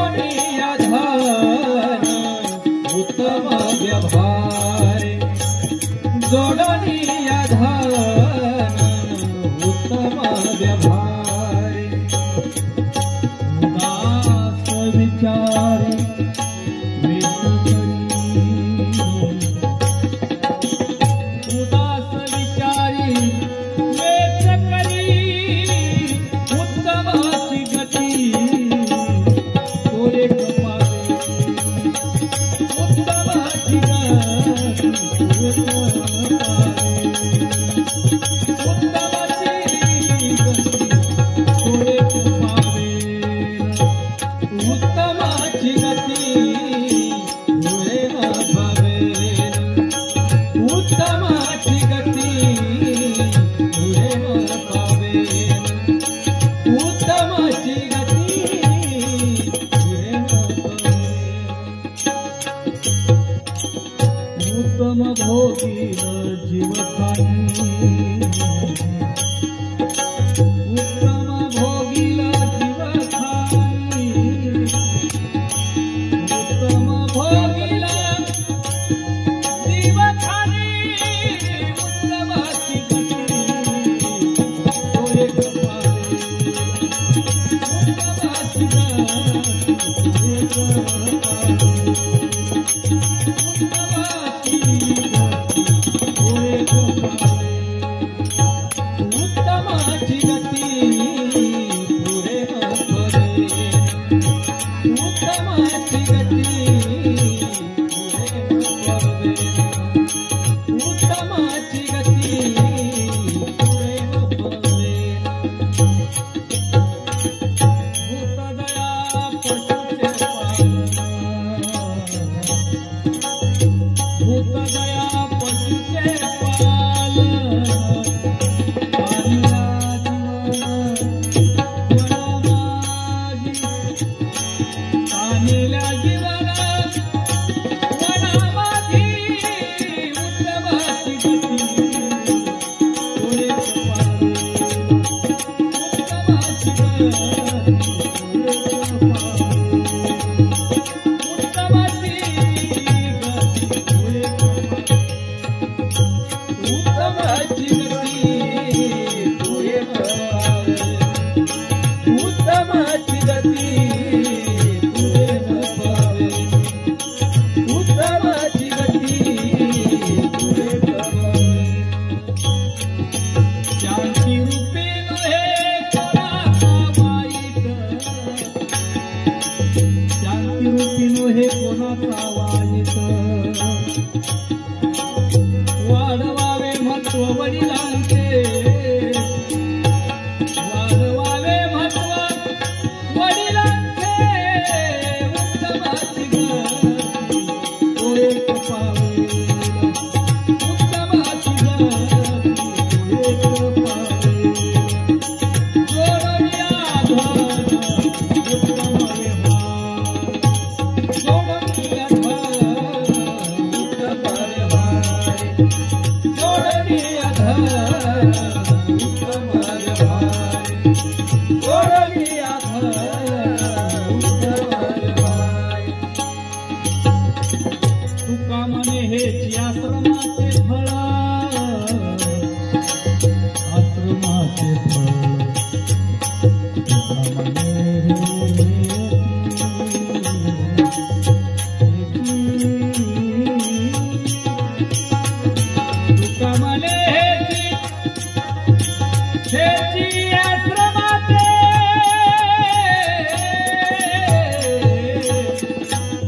जोडणीया धन उत्तम व्यवहार जोडणीया धन उत्तम व्यवहार उदास विचार उदास विचारी वेच करी उत्तमाची गती तोरे कृपावे उत्तमाची गती तोरे कृपावे उत्तमाची गती तोरे कृपावे उत्तमाची गती तुझे पावे उत्तमाची गती तुझे पावे उत्तम भोगील जीवखानी उत्तम भोगील जीवखानी उत्तम भोगील उत्तमाची गती पुरे पदे उत्तमाची गती पुरे पदे उत्तमाची गती पुरे पदे भूतदया पशुचे भूतदया पशुचे वाढवावे महत्व वडिलांचे वाढवावे महत्व वडिलांचे उत्तमाची गती तोरे कृपावे उत्तमाची गती तोरे कृपावे जोडणीया धन उत्तम व्यवहार जोडणीया तुका म्हणे हेची आश्रमाचे फळ आश्रमाचे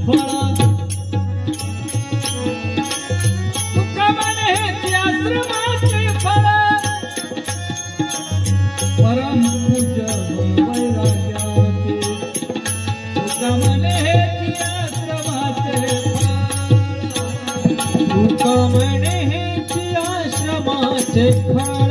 फळ तुका म्हणे हेची आश्रमाचे फळ परम पूज्य वैराग्याचे तुका म्हणे हेची आश्रमाचे तुका म्हणे हेची आश्रमाचे फळ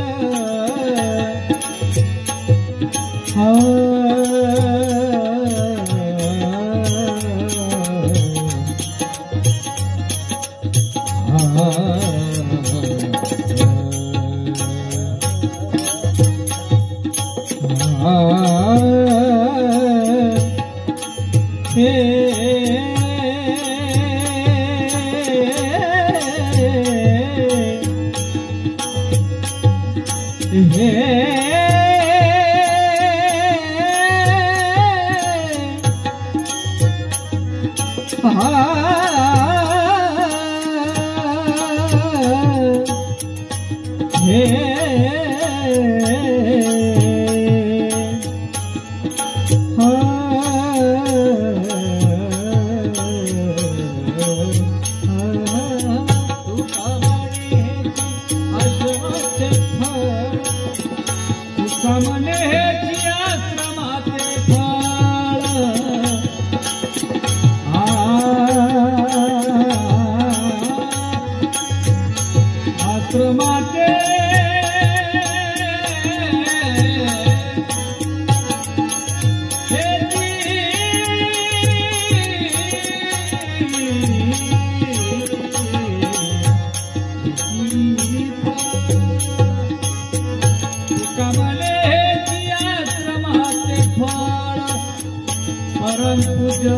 परम पूज्य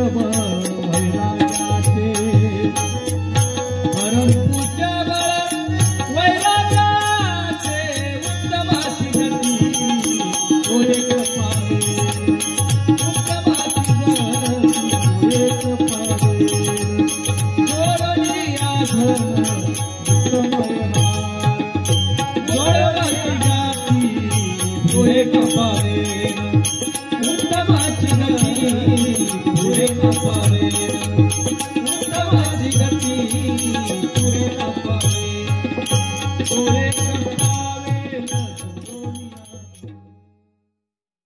वैराग्याचे परम पूज्य वैराग्याचे उत्तमाची गती ओरे कपाळे उत्तमाची गती ओरे कपाळे जोडली आधर उत्तमयना जोडली गाती ओरे कपाळे उत्तमाची गती ओरे कपाळे